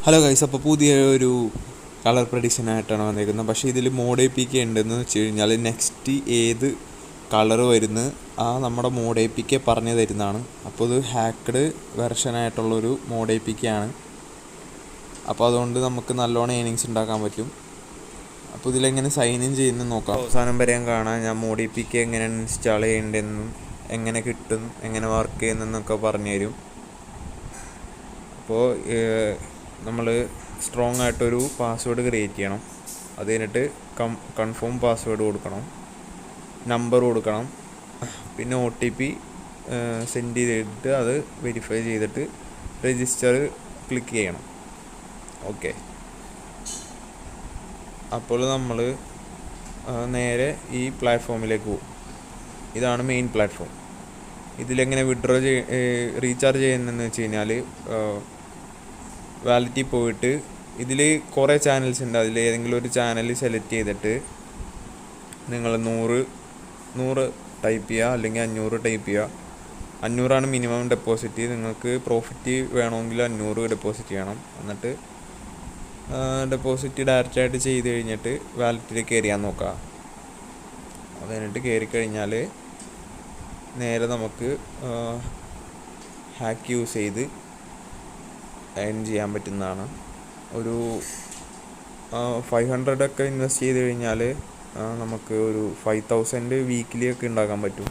Hello guys, അപ്പോൾ പുതിയൊരു colour പ്രഡിക്ഷനായിട്ടാണ് വന്നിരിക്കുന്നത്. പക്ഷേ ഇതിൽ മോഡ് പി കെ ഉണ്ടെന്ന് വെച്ച് കഴിഞ്ഞാൽ നെക്സ്റ്റ് ഏത് കളർ വരുന്നത് നമ്മുടെ മോഡ് പി കെ പറഞ്ഞു തരുന്നതാണ്. അപ്പോൾ ഇത് ഹാക്കഡ് വെർഷനായിട്ടുള്ളൊരു മോഡ് പി കെ ആണ്. അപ്പോൾ അതുകൊണ്ട് നമുക്ക് നല്ലോണം ഏണിങ്സ് ഉണ്ടാക്കാൻ പറ്റും. അപ്പോൾ ഇതിലെങ്ങനെ സൈൻ ഇൻ ചെയ്യുന്നത് നോക്കാം. അവസാനം വരെ കാണാൻ ഞാൻ മോഡ് പി കെ എങ്ങനെ ഇൻസ്റ്റാൾ ചെയ്യേണ്ടതെന്നും എങ്ങനെ കിട്ടും, എങ്ങനെ വർക്ക് ചെയ്യുന്നതെന്നൊക്കെ പറഞ്ഞു തരും. അപ്പോൾ നമ്മൾ സ്ട്രോങ് ആയിട്ടൊരു പാസ്വേഡ് ക്രിയേറ്റ് ചെയ്യണം. അത് കഴിഞ്ഞിട്ട് കൺഫേം പാസ്വേഡ് കൊടുക്കണം, നമ്പർ കൊടുക്കണം, പിന്നെ OTP സെൻഡ് ചെയ്തിട്ട് അത് വെരിഫൈ ചെയ്തിട്ട് രജിസ്റ്റർ ക്ലിക്ക് ചെയ്യണം. ഓക്കെ, അപ്പോൾ നമ്മൾ നേരെ ഈ പ്ലാറ്റ്ഫോമിലേക്ക് പോകും. ഇതാണ് മെയിൻ പ്ലാറ്റ്ഫോം. ഇതിലെങ്ങനെ വിഡ്രോ റീചാർജ് ചെയ്യുന്നതെന്ന് വെച്ച് കഴിഞ്ഞാൽ വാലറ്റിൽ പോയിട്ട് ഇതിൽ കുറേ ചാനൽസ് ഉണ്ട്. അതിൽ ഏതെങ്കിലും ഒരു ചാനൽ സെലക്ട് ചെയ്തിട്ട് നിങ്ങൾ 100 ടൈപ്പ് ചെയ്യുക, അല്ലെങ്കിൽ 500 ടൈപ്പ് ചെയ്യുക. 500 മിനിമം ഡെപ്പോസിറ്റ്. നിങ്ങൾക്ക് പ്രോഫിറ്റ് വേണമെങ്കിൽ 500 ഡെപ്പോസിറ്റ് ചെയ്യണം. എന്നിട്ട് ഡെപ്പോസിറ്റ് ഡയറക്റ്റായിട്ട് ചെയ്ത് കഴിഞ്ഞിട്ട് വാലറ്റിൽ കയറിയാൻ നോക്കുക. അത് കഴിഞ്ഞിട്ട് കയറിക്കഴിഞ്ഞാൽ നേരെ നമുക്ക് ഹാക്ക് യൂസ് ചെയ്ത് ഏൺ ചെയ്യാൻ പറ്റുന്നതാണ്. ഒരു 500 ഒക്കെ ഇൻവെസ്റ്റ് ചെയ്ത് കഴിഞ്ഞാൽ നമുക്ക് ഒരു 5000 വീക്കിലി ഒക്കെ ഉണ്ടാക്കാൻ പറ്റും.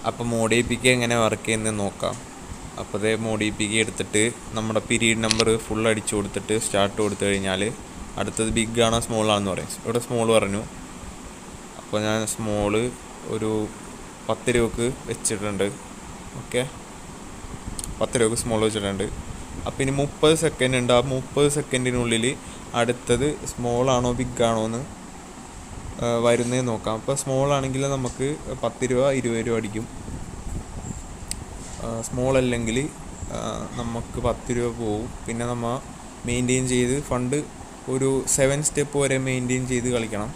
അപ്പോൾ മോഡ് പി കെ എങ്ങനെ വർക്ക് ചെയ്യുന്നത് നോക്കാം. അപ്പോൾ അതേ മോഡ് പി കെ എടുത്തിട്ട് നമ്മുടെ പീരീഡ് നമ്പർ ഫുൾ അടിച്ചു കൊടുത്തിട്ട് സ്റ്റാർട്ട് കൊടുത്തു കഴിഞ്ഞാൽ അടുത്തത് ബിഗ് ആണോ സ്മോൾ ആണെന്ന് പറയും. ഇവിടെ സ്മോൾ പറഞ്ഞു. അപ്പോൾ ഞാൻ സ്മോള് ഒരു 10 രൂപക്ക് വെച്ചിട്ടുണ്ട്. ഓക്കെ, 10 രൂപക്ക് സ്മോൾ വെച്ചിട്ടുണ്ട്. അപ്പോൾ ഇനി 30 സെക്കൻഡ് ഉണ്ട്. ആ 30 സെക്കൻഡിനുള്ളിൽ അടുത്തത് സ്മോൾ ആണോ ബിഗ് ആണോ എന്ന് വരുന്നത് നോക്കാം. അപ്പോൾ സ്മോൾ ആണെങ്കിൽ നമുക്ക് 10 രൂപ 20 രൂപ അടിക്കും. സ്മോൾ അല്ലെങ്കിൽ നമുക്ക് 10 രൂപ പോവും. പിന്നെ നമ്മൾ മെയിൻറ്റെയിൻ ചെയ്ത് ഫണ്ട് ഒരു 7 സ്റ്റെപ്പ് വരെ മെയിൻറ്റെയിൻ ചെയ്ത് കളിക്കണം.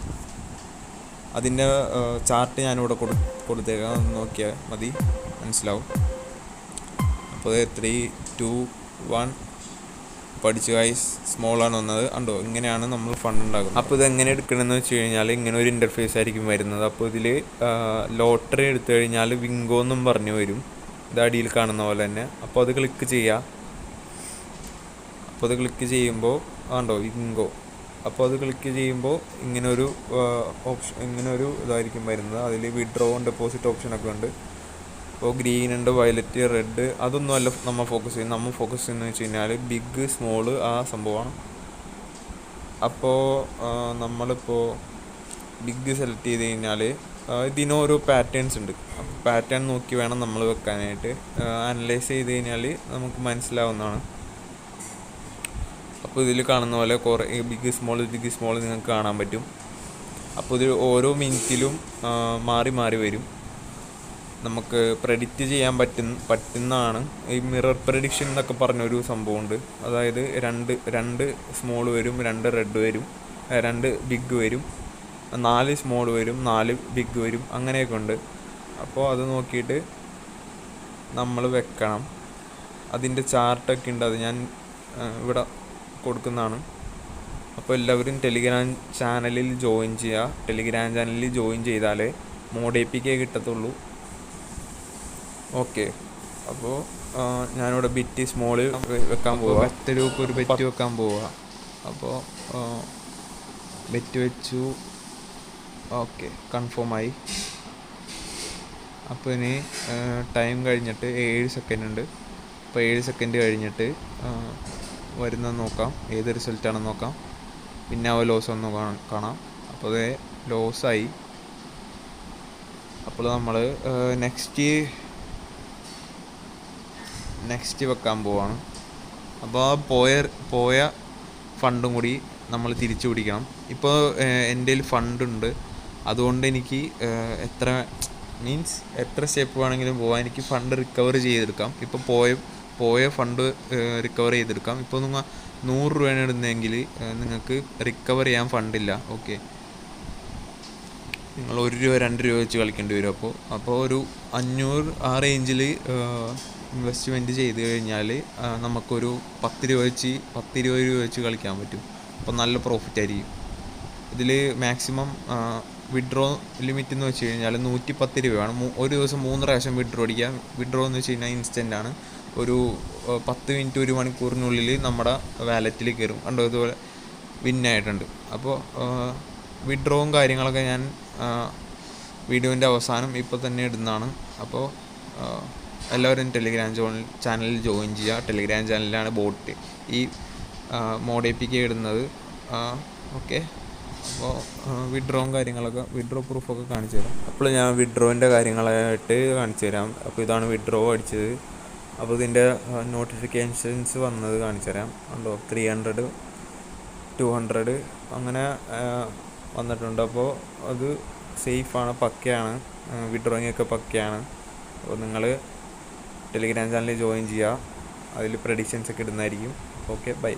അതിൻ്റെ ചാർട്ട് ഞാനിവിടെ കൊടുത്തേക്കാം, നോക്കിയാൽ മതി, മനസ്സിലാവും. അപ്പോൾ 3, 2, 1 പഠിച്ചു ഗൈസ്. സ്മോളാണ് വന്നത്, ഉണ്ടോ? ഇങ്ങനെയാണ് നമ്മൾ ഫണ്ട് ഉണ്ടാക്കുന്നത്. അപ്പോൾ ഇതെങ്ങനെ എടുക്കണമെന്ന് വെച്ച് കഴിഞ്ഞാൽ ഇങ്ങനെ ഒരു ഇൻ്റർഫേസ് ആയിരിക്കും വരുന്നത്. അപ്പോൾ ഇതിൽ ലോട്ടറി എടുത്തു കഴിഞ്ഞാൽ വിങ്കോ എന്നും പറഞ്ഞു വരും. ഇത് അടിയിൽ കാണുന്ന പോലെ തന്നെ. അപ്പോൾ അത് ക്ലിക്ക് ചെയ്യുക. അപ്പോൾ അത് ക്ലിക്ക് ചെയ്യുമ്പോൾ ഉണ്ടോ വിങ്കോ. അപ്പോൾ അത് ക്ലിക്ക് ചെയ്യുമ്പോൾ ഇങ്ങനൊരു ഇതായിരിക്കും വരുന്നത്. അതിൽ വിഡ്രോ ഡെപ്പോസിറ്റ് ഓപ്ഷനൊക്കെ ഉണ്ട്. അപ്പോൾ ഗ്രീൻ ഉണ്ട്, വയലറ്റ്, റെഡ്, അതൊന്നും അല്ല നമ്മൾ ഫോക്കസ് ചെയ്യുന്നത്. നമ്മൾ ഫോക്കസ് ചെയ്യുന്നത് വെച്ച് കഴിഞ്ഞാൽ ബിഗ് സ്മോള് ആ സംഭവമാണ്. അപ്പോൾ നമ്മളിപ്പോൾ ബിഗ് സെലക്ട് ചെയ്ത് കഴിഞ്ഞാൽ ഇതിനോരോ പാറ്റേൺസ് ഉണ്ട്. അപ്പോൾ പാറ്റേൺ നോക്കി വേണം നമ്മൾ വെക്കാനായിട്ട്. അനലൈസ് ചെയ്ത് കഴിഞ്ഞാൽ നമുക്ക് മനസ്സിലാവുന്നതാണ്. അപ്പോൾ ഇതിൽ കാണുന്ന പോലെ കുറേ ബിഗ് സ്മോൾ നിങ്ങൾക്ക് കാണാൻ പറ്റും. അപ്പോൾ ഇത് ഓരോ മിനിറ്റിലും മാറി മാറി വരും. നമുക്ക് പ്രെഡിക്റ്റ് ചെയ്യാൻ പറ്റുന്നതാണ്. ഈ മിറർ പ്രെഡിക്ഷൻ എന്നൊക്കെ പറഞ്ഞൊരു സംഭവമുണ്ട്. അതായത് രണ്ട് സ്മോൾ വരും, 2 റെഡ് വരും, 2 ബിഗ് വരും, 4 സ്മോൾ വരും, 4 ബിഗ് വരും, അങ്ങനെയൊക്കെ ഉണ്ട്. അപ്പോൾ അത് നോക്കിയിട്ട് നമ്മൾ വെക്കണം. അതിൻ്റെ ചാർട്ടൊക്കെ ഉണ്ട്. അത് ഞാൻ ഇവിടെ കൊടുക്കുന്നതാണ്. അപ്പോൾ എല്ലാവരും ടെലിഗ്രാം ചാനലിൽ ജോയിൻ ചെയ്യുക. ടെലിഗ്രാം ചാനലിൽ ജോയിൻ ചെയ്താലേ മോഡ് പി കെ കിട്ടത്തുള്ളൂ. ഓക്കെ, അപ്പോൾ ഞാനിവിടെ ബിറ്റ് സ്മോൾ വെക്കാൻ പോവുക. 10 രൂപ ഒരു ബെറ്റ് വെക്കാൻ പോവുക. അപ്പോൾ ബെറ്റ് വെച്ചു. ഓക്കെ, കൺഫേമായി. അപ്പോൾ ഇനി ടൈം കഴിഞ്ഞിട്ട് 7 സെക്കൻഡ് ഉണ്ട്. അപ്പോൾ 7 സെക്കൻഡ് കഴിഞ്ഞിട്ട് വരുന്നത് നോക്കാം, ഏത് റിസൾട്ടാണെന്ന് നോക്കാം. പിന്നെ ലോസ് ഒന്ന് കാണാം. അപ്പോൾ അത് ലോസായി. അപ്പോൾ നമ്മൾ നെക്സ്റ്റ് വെക്കാൻ പോവാണ്. അപ്പോൾ ആ പോയ ഫണ്ടും കൂടി നമ്മൾ തിരിച്ചു പിടിക്കണം. ഇപ്പോൾ എൻ്റെ കയ്യിൽ ഫണ്ടുണ്ട്, അതുകൊണ്ട് എനിക്ക് എത്ര സ്റ്റെപ്പ് വേണമെങ്കിലും പോകാം. എനിക്ക് ഫണ്ട് റിക്കവർ ചെയ്തെടുക്കാം. ഇപ്പോൾ പോയ ഫണ്ട് റിക്കവർ ചെയ്തെടുക്കാം. ഇപ്പോൾ നിങ്ങൾ 100 രൂപയാണ് ഇടുന്നതെങ്കിൽ നിങ്ങൾക്ക് റിക്കവർ ചെയ്യാൻ ഫണ്ടില്ല. ഓക്കെ, നിങ്ങൾ 1 രൂപ 2 രൂപ വെച്ച് കളിക്കേണ്ടി വരും. അപ്പോൾ ഒരു 500 ആ റേഞ്ചിൽ ഇൻവെസ്റ്റ്മെൻറ്റ് ചെയ്ത് കഴിഞ്ഞാൽ നമുക്കൊരു 10 രൂപ വെച്ച് 10-20 രൂപ വെച്ച് കളിക്കാൻ പറ്റും. അപ്പോൾ നല്ല പ്രോഫിറ്റ് ആയിരിക്കും. ഇതിൽ മാക്സിമം വിഡ്രോ ലിമിറ്റ് എന്ന് വെച്ച് കഴിഞ്ഞാൽ 110 രൂപയാണ്. ഒരു ദിവസം 3 പ്രാവശ്യം വിഡ്രോ അടിക്കാം. വിഡ്രോ എന്ന് വെച്ച് കഴിഞ്ഞാൽ ഇൻസ്റ്റൻ്റാണ്. ഒരു 10 മിനിറ്റ് 1 മണിക്കൂറിനുള്ളിൽ നമ്മുടെ വാലറ്റിൽ കയറും. കണ്ടോ, ഇതുപോലെ വിന്നായിട്ടുണ്ട്. അപ്പോൾ വിഡ്രോവും കാര്യങ്ങളൊക്കെ ഞാൻ വീഡിയോൻ്റെ അവസാനം ഇപ്പോൾ തന്നെ ഇടുന്നതാണ്. അപ്പോൾ എല്ലാവരും ടെലിഗ്രാം ചാനലിൽ ജോയിൻ ചെയ്യുക. ടെലിഗ്രാം ചാനലിലാണ് ബോട്ട് ഈ മോഡ് APK ഇടുന്നത്. ഓക്കെ, അപ്പോൾ വിഡ്രോവും കാര്യങ്ങളൊക്കെ വിഡ്രോ പ്രൂഫൊക്കെ കാണിച്ചു തരാം. അപ്പോൾ ഞാൻ വിഡ്രോവിൻ്റെ കാര്യങ്ങളായിട്ട് കാണിച്ചു തരാം. അപ്പോൾ ഇതാണ് വിഡ്രോ അടിച്ചത്. അപ്പോൾ ഇതിൻ്റെ നോട്ടിഫിക്കേഷൻസ് വന്നത് കാണിച്ചു തരാം. ഉണ്ടോ, 300 200 അങ്ങനെ വന്നിട്ടുണ്ട്. അപ്പോൾ അത് സേഫാണ്, പക്കയാണ്, വിഡ്രോയിങ് ഒക്കെ പക്കയാണ്. അപ്പോൾ നിങ്ങൾ ടെലിഗ്രാം ചാനലിൽ ജോയിൻ ചെയ്യുക. അതിൽ പ്രഡിക്ഷൻസ് ഒക്കെ ഇടുന്നതായിരിക്കും. Okay, by.